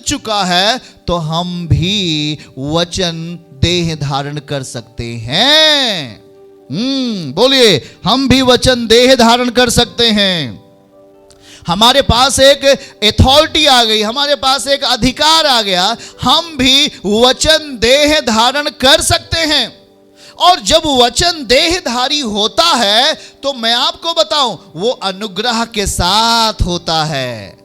चुका है तो हम भी वचन देह धारण कर सकते हैं। बोलिए, हम भी वचन देह धारण कर सकते हैं। हमारे पास एक अथॉरिटी आ गई, हमारे पास एक अधिकार आ गया, हम भी वचन देह धारण कर सकते हैं। और जब वचन देहधारी होता है तो मैं आपको बताऊं, वो अनुग्रह के साथ होता है।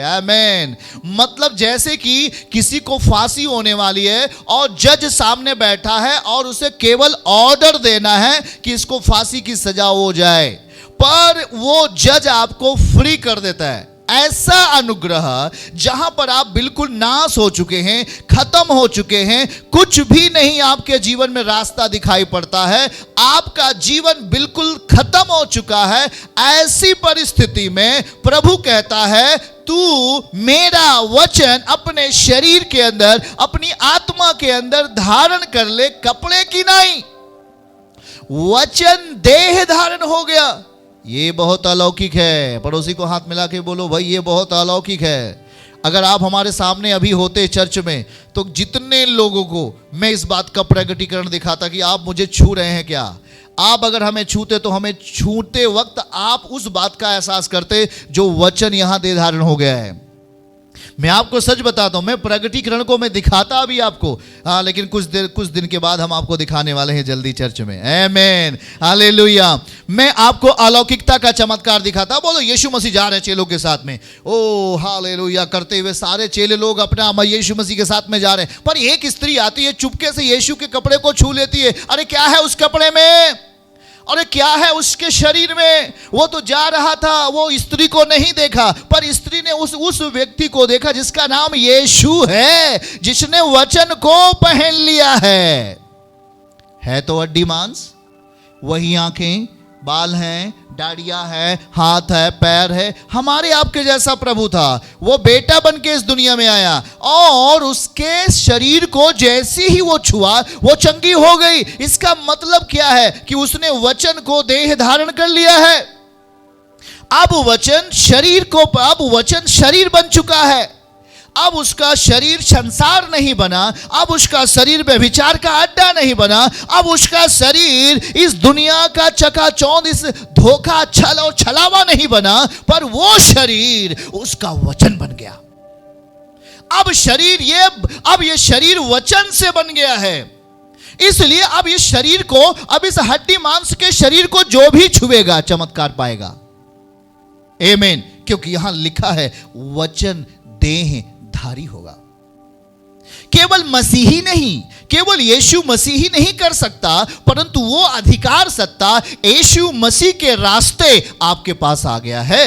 आमेन। मतलब जैसे कि किसी को फांसी होने वाली है और जज सामने बैठा है और उसे केवल ऑर्डर देना है कि इसको फांसी की सजा हो जाए, पर वो जज आपको फ्री कर देता है। ऐसा अनुग्रह जहां पर आप बिल्कुल नाश हो चुके हैं, खत्म हो चुके हैं, कुछ भी नहीं आपके जीवन में रास्ता दिखाई पड़ता है, आपका जीवन बिल्कुल खत्म हो चुका है, ऐसी परिस्थिति में प्रभु कहता है, तू मेरा वचन अपने शरीर के अंदर, अपनी आत्मा के अंदर धारण कर ले, कपड़े की नहीं। वचन देह धारण हो गया। ये बहुत अलौकिक है। पड़ोसी को हाथ मिला के बोलो, भाई ये बहुत अलौकिक है। अगर आप हमारे सामने अभी होते चर्च में तो जितने लोगों को मैं इस बात का प्रकटीकरण दिखाता कि आप मुझे छू रहे हैं क्या। आप अगर हमें छूते तो हमें छूते वक्त आप उस बात का एहसास करते जो वचन यहां दे धारण हो गया है। मैं आपको सच बताता हूं, मैं प्रगटीकरण को मैं दिखाता अभी आपको, लेकिन कुछ दिन के बाद हम आपको दिखाने वाले हैं जल्दी चर्च में। आमेन, हालेलुया। मैं आपको अलौकिकता का चमत्कार दिखाता। बोलो, यीशु मसीह जा रहे हैं चेलों के साथ में, ओ हालेलुया करते हुए सारे चेले लोग अपना यीशु मसीह के साथ में जा रहे हैं, पर एक स्त्री आती है, चुपके से यीशु के कपड़े को छू लेती है। अरे क्या है उस कपड़े में, अरे क्या है उसके शरीर में। वो तो जा रहा था, वो स्त्री को नहीं देखा, पर स्त्री ने उस व्यक्ति को देखा जिसका नाम यीशु है, जिसने वचन को पहन लिया है तो हड्डी मांस, वही आंखें, बाल हैं, दाढ़ियां है, हाथ है, पैर है। हमारे आपके जैसा प्रभु था, वो बेटा बन के इस दुनिया में आया और उसके शरीर को जैसे ही वो छुआ वो चंगी हो गई। इसका मतलब क्या है कि उसने वचन को देह धारण कर लिया है। अब वचन शरीर बन चुका है। अब उसका शरीर संसार नहीं बना, अब उसका शरीर व्यभिचार का अड्डा नहीं बना, अब उसका शरीर इस दुनिया का चकाचौंध, इस धोखा, छल और छलावा नहीं बना, पर वो शरीर उसका वचन बन गया। अब ये शरीर वचन से बन गया है। इसलिए अब इस शरीर को, अब इस हड्डी मांस के शरीर को जो भी छुएगा चमत्कार पाएगा। आमीन। क्योंकि यहां लिखा है वचन देह धारी होगा। केवल मसीही नहीं, केवल यीशु मसीह ही नहीं कर सकता, परंतु वो अधिकार सत्ता यीशु मसीह के रास्ते आपके पास आ गया है।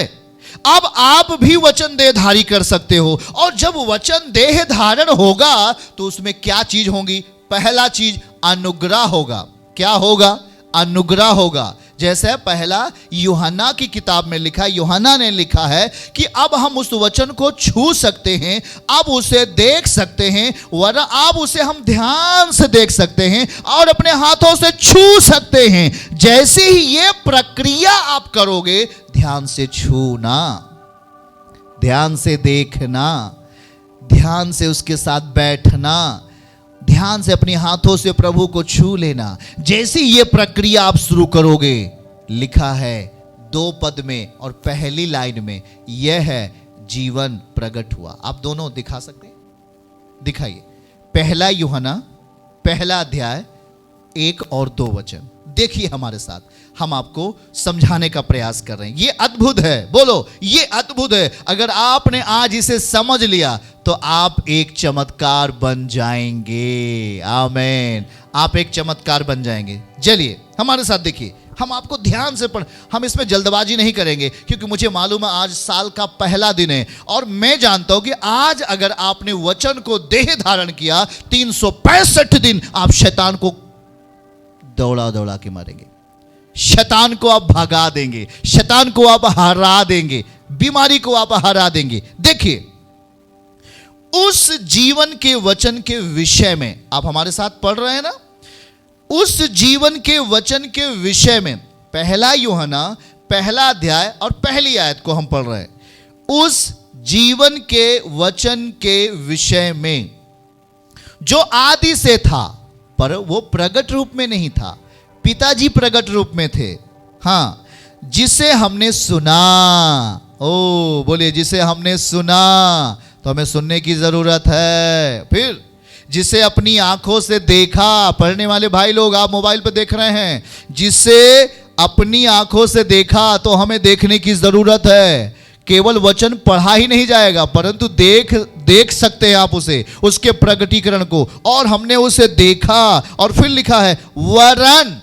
अब आप भी वचन देहधारी कर सकते हो। और जब वचन देह धारण होगा तो उसमें क्या चीज होगी? पहला चीज अनुग्रह होगा। क्या होगा? अनुग्रह होगा। जैसे पहला यूहन्ना की किताब में लिखा, यूहन्ना ने लिखा है कि अब हम उस वचन को छू सकते हैं, अब उसे देख सकते हैं, वरना अब उसे हम ध्यान से देख सकते हैं और अपने हाथों से छू सकते हैं। जैसे ही ये प्रक्रिया आप करोगे, ध्यान से छूना, ध्यान से देखना, ध्यान से उसके साथ बैठना, ध्यान से अपने हाथों से प्रभु को छू लेना, जैसी ये प्रक्रिया आप शुरू करोगे, लिखा है 2 पद में और पहली लाइन में, यह है जीवन प्रकट हुआ। आप दोनों दिखा सकते हैं? दिखाइए। पहला यूहन्ना पहला अध्याय 1 और 2 वचन देखिए हमारे साथ, हम आपको समझाने का प्रयास कर रहे हैं। ये अद्भुत है। बोलो, ये अद्भुत है। अगर आपने आज इसे समझ लिया तो आप एक चमत्कार बन जाएंगे। आमीन। आप एक चमत्कार बन जाएंगे। चलिए हमारे साथ देखिए, हम आपको ध्यान से हम इसमें जल्दबाजी नहीं करेंगे, क्योंकि मुझे मालूम है आज साल का पहला दिन है और मैं जानता हूं कि आज अगर आपने वचन को देह धारण किया, 365 दिन आप शैतान को दौड़ा दौड़ा के मारेंगे, शैतान को आप भगा देंगे, शैतान को आप हरा देंगे, बीमारी को आप हरा देंगे। देखिए, उस जीवन के वचन के विषय में आप हमारे साथ पढ़ रहे हैं ना, उस जीवन के वचन के विषय में पहला यूहन्ना पहला अध्याय और पहली आयत को हम पढ़ रहे हैं। उस जीवन के वचन के विषय में, जो आदि से था पर वो प्रकट रूप में नहीं था, पिताजी प्रकट रूप में थे। हाँ, जिसे हमने सुना, ओ बोलिए, जिसे हमने सुना, तो हमें सुनने की जरूरत है। फिर जिसे अपनी आंखों से देखा, पढ़ने वाले भाई लोग आप मोबाइल पर देख रहे हैं, जिसे अपनी आंखों से देखा, तो हमें देखने की जरूरत है। केवल वचन पढ़ा ही नहीं जाएगा, परंतु देख सकते हैं आप उसे, उसके प्रकटीकरण को। और हमने उसे देखा, और फिर लिखा है वरन,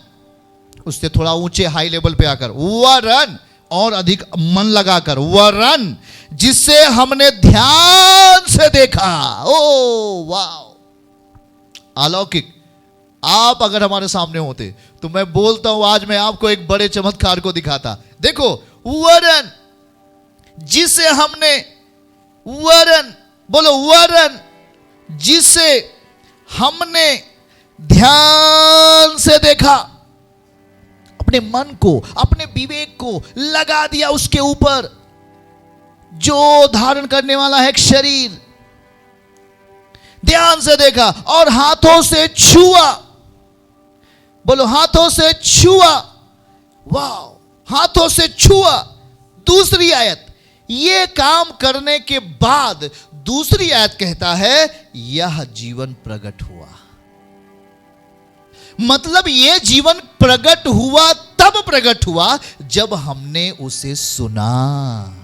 उससे थोड़ा ऊंचे हाई लेवल पे आकर, वरन और अधिक मन लगाकर, वरन जिसे हमने ध्यान से देखा। ओ वाह, अलौकिक। आप अगर हमारे सामने होते तो मैं बोलता हूं आज मैं आपको एक बड़े चमत्कार को दिखाता। देखो, वरन जिसे हमने, वरन बोलो, वरन जिसे हमने ध्यान से देखा, अपने मन को, अपने विवेक को लगा दिया उसके ऊपर, जो धारण करने वाला है एक शरीर। ध्यान से देखा और हाथों से छुआ, बोलो हाथों से छुआ। वाह, हाथों से छुआ। दूसरी आयत, ये काम करने के बाद दूसरी आयत कहता है यह जीवन प्रकट हुआ। मतलब ये जीवन प्रकट हुआ, तब प्रकट हुआ जब हमने उसे सुना,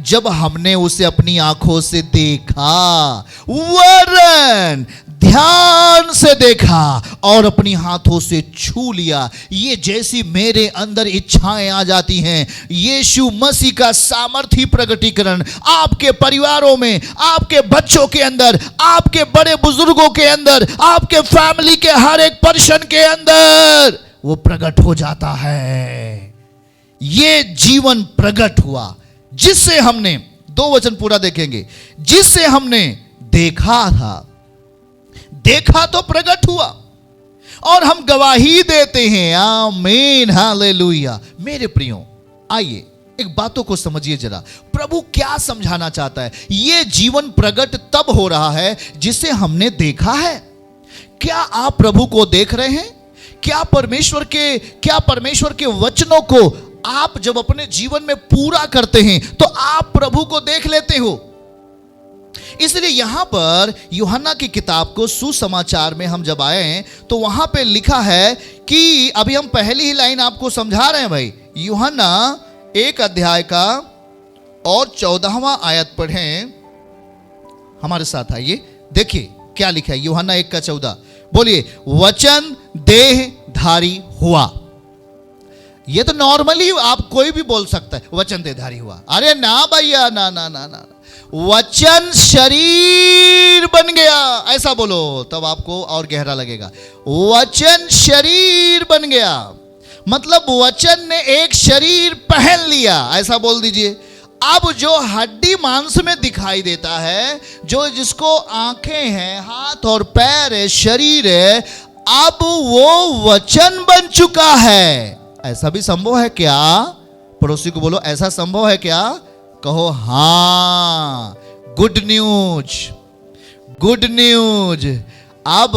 जब हमने उसे अपनी आंखों से देखा, वरन ध्यान से देखा और अपनी हाथों से छू लिया। ये जैसी मेरे अंदर इच्छाएं आ जाती हैं, यीशु मसीह का सामर्थी प्रकटीकरण आपके परिवारों में, आपके बच्चों के अंदर, आपके बड़े बुजुर्गों के अंदर, आपके फैमिली के हर एक पर्सन के अंदर वो प्रकट हो जाता है। ये जीवन प्रकट हुआ जिससे हमने, दो वचन पूरा देखेंगे, जिससे हमने देखा था, देखा तो प्रकट हुआ, और हम गवाही देते हैं। आमीन, हालेलुया। मेरे प्रियो, आइए एक बातों को समझिए जरा, प्रभु क्या समझाना चाहता है। यह जीवन प्रकट तब हो रहा है जिसे हमने देखा है। क्या आप प्रभु को देख रहे हैं? क्या परमेश्वर के वचनों को आप जब अपने जीवन में पूरा करते हैं तो आप प्रभु को देख लेते हो। इसलिए यहां पर यूहन्ना की किताब को सुसमाचार में हम जब आए हैं तो वहां पे लिखा है कि, अभी हम पहली ही लाइन आपको समझा रहे हैं भाई, यूहन्ना 1 अध्याय का और 14वां आयत पढ़ें हमारे साथ। आइए देखिए क्या लिखा है, यूहन्ना 1 का 14। बोलिए, वचन देहधारी हुआ। ये तो नॉर्मली आप कोई भी बोल सकता है, वचन देहधारी हुआ। अरे ना भैया, ना ना ना ना, वचन शरीर बन गया, ऐसा बोलो तब आपको और गहरा लगेगा। वचन शरीर बन गया, मतलब वचन ने एक शरीर पहन लिया, ऐसा बोल दीजिए। अब जो हड्डी मांस में दिखाई देता है, जो जिसको आंखें हैं, हाथ और पैर है, शरीर है, अब वो वचन बन चुका है। ऐसा भी संभव है क्या? पड़ोसी को बोलो, ऐसा संभव है क्या? कहो हाँ। Good news, good news. अब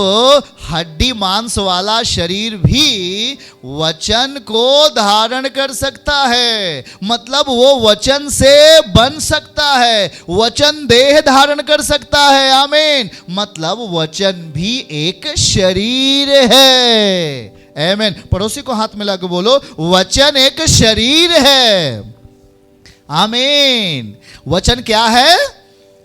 हड्डी मांस वाला शरीर भी वचन को धारण कर सकता है, मतलब वो वचन से बन सकता है, वचन देह धारण कर सकता है। आमीन। मतलब वचन भी एक शरीर है। आमीन। पड़ोसी को हाथ मिला के बोलो, वचन एक शरीर है। आमीन। वचन क्या है?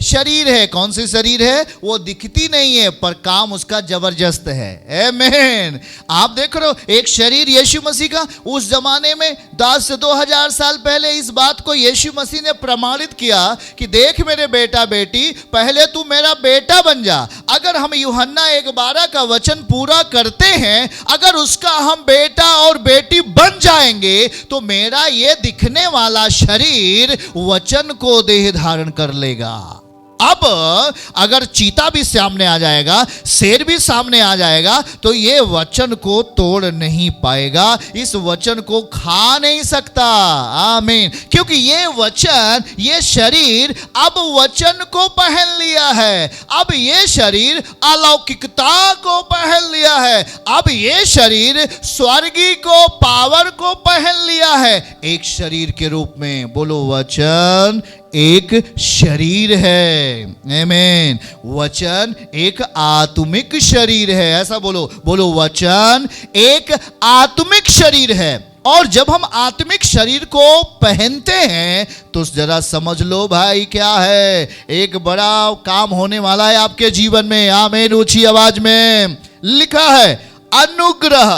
शरीर है। कौन सी शरीर है? वो दिखती नहीं है पर काम उसका जबरदस्त है। आमीन। आप देख रहे हो एक शरीर यीशु मसीह का, उस जमाने में 10 से 2000 साल पहले इस बात को यीशु मसीह ने प्रमाणित किया कि देख मेरे बेटा बेटी, पहले तू मेरा बेटा बन जा। अगर हम यूहन्ना 1:12 का वचन पूरा करते हैं, अगर उसका हम बेटा और बेटी बन जाएंगे, तो मेरा ये दिखने वाला शरीर वचन को देह धारण कर लेगा। अब अगर चीता भी सामने आ जाएगा, शेर भी सामने आ जाएगा, तो ये वचन को तोड़ नहीं पाएगा, इस वचन को खा नहीं सकता। आमीन। क्योंकि ये वचन, ये शरीर अब वचन को पहन लिया है। अब ये शरीर अलौकिकता को पहन लिया है। अब ये शरीर स्वर्गी को, पावर को पहन लिया है एक शरीर के रूप में। बोलो, वचन एक शरीर है। आमीन। वचन एक आत्मिक शरीर है। ऐसा बोलो, बोलो, वचन एक आत्मिक शरीर है। और जब हम आत्मिक शरीर को पहनते हैं तो जरा समझ लो भाई, क्या है, एक बड़ा काम होने वाला है आपके जीवन में। आमीन। ऊंची आवाज में लिखा है अनुग्रह।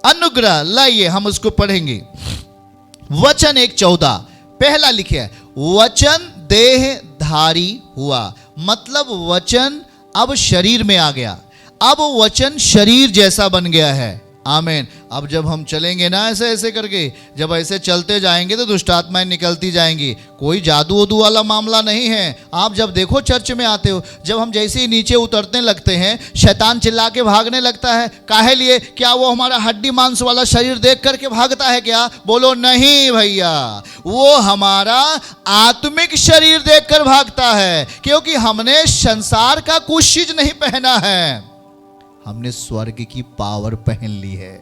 अनुग्रह, लाइए हम उसको पढ़ेंगे। वचन 1:14 पहला लिखे है, वचन देहधारी हुआ। मतलब वचन अब शरीर में आ गया। अब वचन शरीर जैसा बन गया है। आमीन। अब जब हम चलेंगे ना ऐसे ऐसे करके, जब ऐसे चलते जाएंगे तो दुष्ट आत्माएं निकलती जाएंगी। कोई जादू वदू वाला मामला नहीं है। आप जब देखो चर्च में आते हो, जब हम जैसे ही नीचे उतरने लगते हैं, शैतान चिल्ला के भागने लगता है। काहे लिए? क्या वो हमारा हड्डी मांस वाला शरीर देख करके भागता है क्या? बोलो नहीं भैया, वो हमारा आत्मिक शरीर देख कर भागता है। क्योंकि हमने संसार का कुछ चीज नहीं पहना है, हमने स्वर्ग की पावर पहन ली है।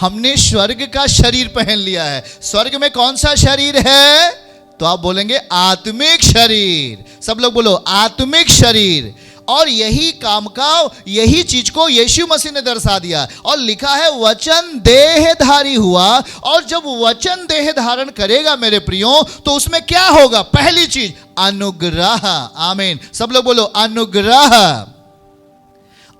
हमने स्वर्ग का शरीर पहन लिया है। स्वर्ग में कौन सा शरीर है? तो आप बोलेंगे आत्मिक शरीर। सब लोग बोलो आत्मिक शरीर। और यही काम का, यही चीज को यीशु मसीह ने दर्शा दिया और लिखा है वचन देहधारी हुआ। और जब वचन देह धारण करेगा मेरे प्रियो, तो उसमें क्या होगा? पहली चीज अनुग्रह। आमीन। सब लोग बोलो अनुग्रह।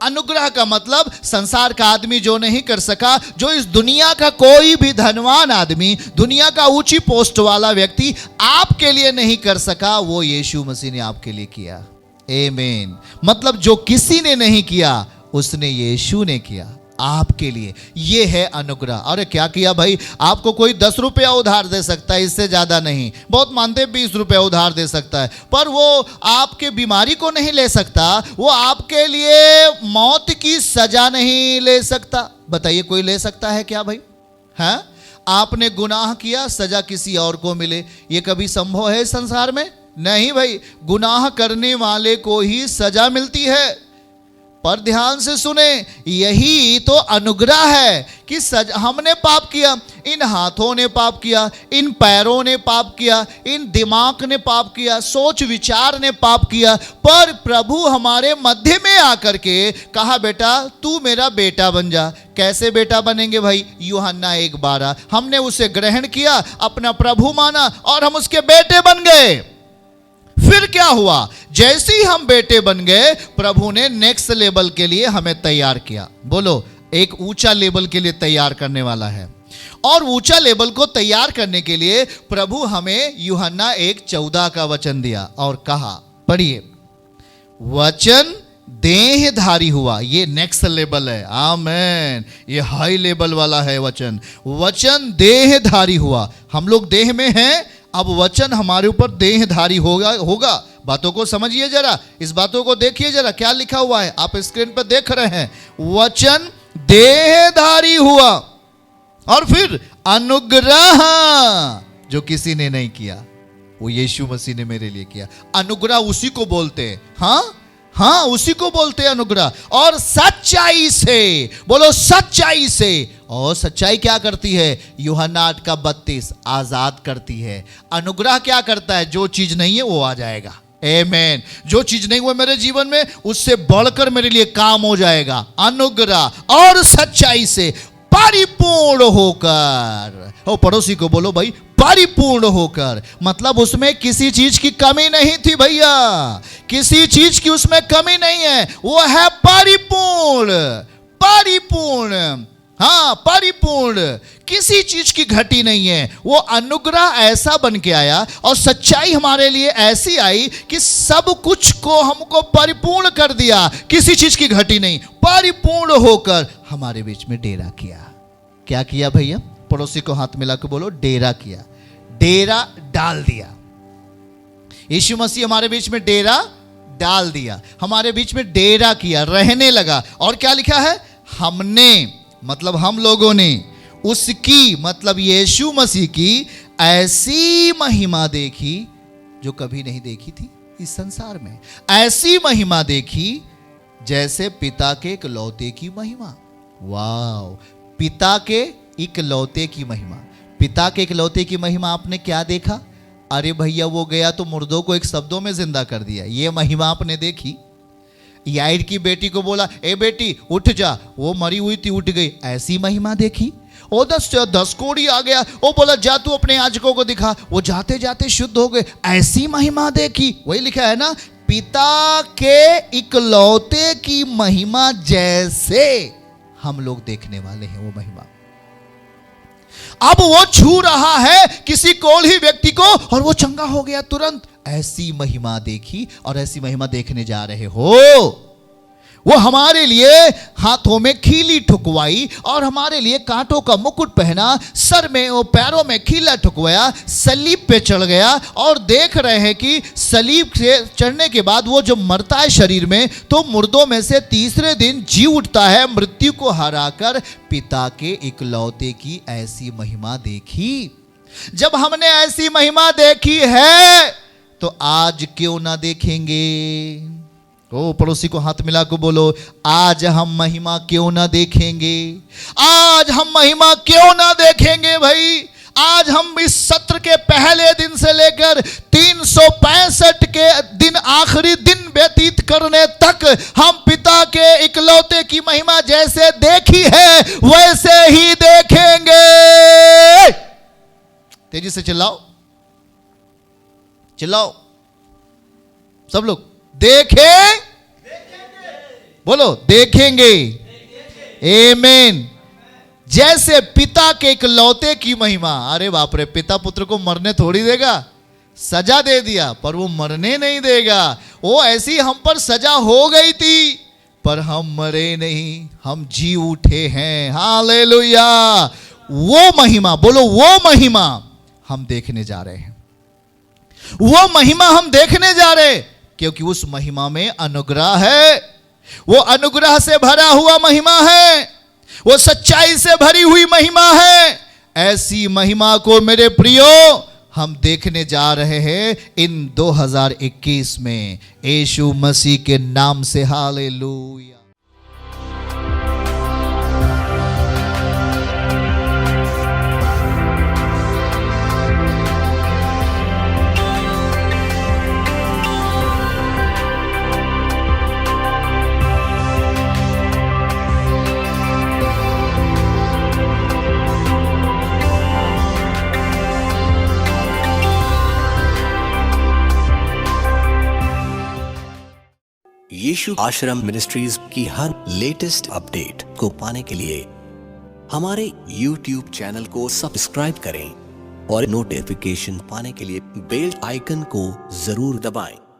अनुग्रह का मतलब संसार का आदमी जो नहीं कर सका, जो इस दुनिया का कोई भी धनवान आदमी, दुनिया का ऊंची पोस्ट वाला व्यक्ति आपके लिए नहीं कर सका, वो यीशु मसीह ने आपके लिए किया। आमीन। मतलब जो किसी ने नहीं किया, उसने यीशु ने किया आपके लिए। ये है अनुग्रह। अरे क्या किया भाई? आपको कोई 10 रुपया उधार दे सकता है, इससे ज्यादा नहीं। बहुत मानते 20 रुपया उधार दे सकता है, पर वो आपके बीमारी को नहीं ले सकता, वो आपके लिए मौत की सजा नहीं ले सकता। बताइए कोई ले सकता है क्या भाई? हाँ, आपने गुनाह किया, सजा किसी और को मिले, ये कभी संभव है संसार में? नहीं भाई, गुनाह करने वाले को ही सजा मिलती है। पर ध्यान से सुने, यही तो अनुग्रह है कि हमने पाप किया, इन हाथों ने पाप किया, इन पैरों ने पाप किया, इन दिमाग ने पाप किया, सोच विचार ने पाप किया, पर प्रभु हमारे मध्य में आकर के कहा बेटा तू मेरा बेटा बन जा। कैसे बेटा बनेंगे भाई? यूहन्ना 1:12। हमने उसे ग्रहण किया, अपना प्रभु माना और हम उसके बेटे बन गए। फिर क्या हुआ? जैसे ही हम बेटे बन गए, प्रभु ने नेक्स्ट लेवल के लिए हमें तैयार किया। बोलो, एक ऊंचा लेवल के लिए तैयार करने वाला है। और ऊंचा लेवल को तैयार करने के लिए प्रभु हमें यूहन्ना 1:14 का वचन दिया और कहा, पढ़िए, वचन देहधारी हुआ। ये नेक्स्ट लेवल है। आमेन। ये हाई लेवल वाला है वचन। वचन देहधारी हुआ। हम लोग देह में हैं, अब वचन हमारे ऊपर देहधारी होगा। बातों को समझिए जरा, इस बातों को देखिए जरा, क्या लिखा हुआ है आप स्क्रीन पर देख रहे हैं। वचन देहधारी हुआ और फिर अनुग्रह जो किसी ने नहीं किया, वो यीशु मसीह ने मेरे लिए किया। अनुग्रह उसी को बोलते हैं। हाँ, उसी को बोलते हैं अनुग्रह। और सच्चाई से, बोलो सच्चाई से। और सच्चाई क्या करती है? यूहन्ना 8:32 आजाद करती है। अनुग्रह क्या करता है? जो चीज नहीं है वो आ जाएगा। आमीन। जो चीज नहीं हुआ मेरे जीवन में, उससे बढ़कर मेरे लिए काम हो जाएगा। अनुग्रह और सच्चाई से परिपूर्ण होकर। ओ पड़ोसी को बोलो भाई परिपूर्ण होकर। मतलब उसमें किसी चीज की कमी नहीं थी भैया, किसी चीज की उसमें कमी नहीं है, वो है परिपूर्ण। परिपूर्ण, हाँ परिपूर्ण, किसी चीज की घटी नहीं है। वो अनुग्रह ऐसा बन के आया और सच्चाई हमारे लिए ऐसी आई कि सब कुछ को हमको परिपूर्ण कर दिया, किसी चीज की घटी नहीं। परिपूर्ण होकर हमारे बीच में डेरा किया। क्या किया भैया? पड़ोसी को हाथ मिला के बोलो डेरा किया, डेरा डाल दिया। यीशु मसीह हमारे बीच में डेरा डाल दिया, हमारे बीच में डेरा किया, रहने लगा। और क्या लिखा है? हमने मतलब हम लोगों ने उसकी मतलब यीशु मसीह की ऐसी महिमा देखी जो कभी नहीं देखी थी इस संसार में। ऐसी महिमा देखी जैसे पिता के इकलौते की महिमा। वाव, पिता के इकलौते की महिमा। पिता के इकलौते की महिमा आपने क्या देखा? अरे भैया वो गया तो मुर्दों को एक शब्दों में जिंदा कर दिया, ये महिमा आपने देखी। याईर की बेटी को बोला, ए बेटी उठ जा, वो मरी हुई थी उठ गई, ऐसी महिमा देखी। ओ 10 कोड़ी आ गया, वो बोला जा तू अपने याजकों को दिखा, वो जाते जाते शुद्ध हो गए, ऐसी महिमा देखी। वही लिखा है ना, पिता के इकलौते की महिमा जैसे हम लोग देखने वाले हैं वो महिमा। अब वो छू रहा है किसी कोढ़ी व्यक्ति को और वो चंगा हो गया तुरंत। ऐसी महिमा देखी और ऐसी महिमा देखने जा रहे हो। वो हमारे लिए हाथों में खीली ठुकवाई और हमारे लिए कांटों का मुकुट पहना, सर में और पैरों में खीला ठुकवाया, सलीब पे चढ़ गया। और देख रहे हैं कि सलीब से चढ़ने के बाद वो जो मरता है शरीर में, तो मुर्दों में से तीसरे दिन जी उठता है, मृत्यु को हराकर। पिता के इकलौते की ऐसी महिमा देखी। जब हमने ऐसी महिमा देखी है तो आज क्यों ना देखेंगे? ओ पड़ोसी को हाथ मिला को बोलो, आज हम महिमा क्यों ना देखेंगे? आज हम महिमा क्यों ना देखेंगे भाई? आज हम इस सत्र के पहले दिन से लेकर 365 के दिन, आखिरी दिन व्यतीत करने तक हम पिता के इकलौते की महिमा जैसे देखी है वैसे ही देखेंगे। तेजी से चिल्लाओ, चिल्लाओ सब लोग, देखें, बोलो देखेंगे। आमीन। जैसे पिता के इकलौते की महिमा। अरे बाप रे, पिता पुत्र को मरने थोड़ी देगा, सजा दे दिया पर वो मरने नहीं देगा। वो ऐसी हम पर सजा हो गई थी पर हम मरे नहीं, हम जी उठे हैं। हालेलुया। वो महिमा, बोलो वो महिमा हम देखने जा रहे हैं। वो महिमा हम देखने जा रहे हैं क्योंकि उस महिमा में अनुग्रह है। वो अनुग्रह से भरा हुआ महिमा है, वो सच्चाई से भरी हुई महिमा है। ऐसी महिमा को मेरे प्रियो हम देखने जा रहे हैं इन 2021 में, यीशु मसीह के नाम से। हालेलुया। यीशु आश्रम मिनिस्ट्रीज की हर लेटेस्ट अपडेट को पाने के लिए हमारे YouTube चैनल को सब्सक्राइब करें और नोटिफिकेशन पाने के लिए बेल आइकन को जरूर दबाएं।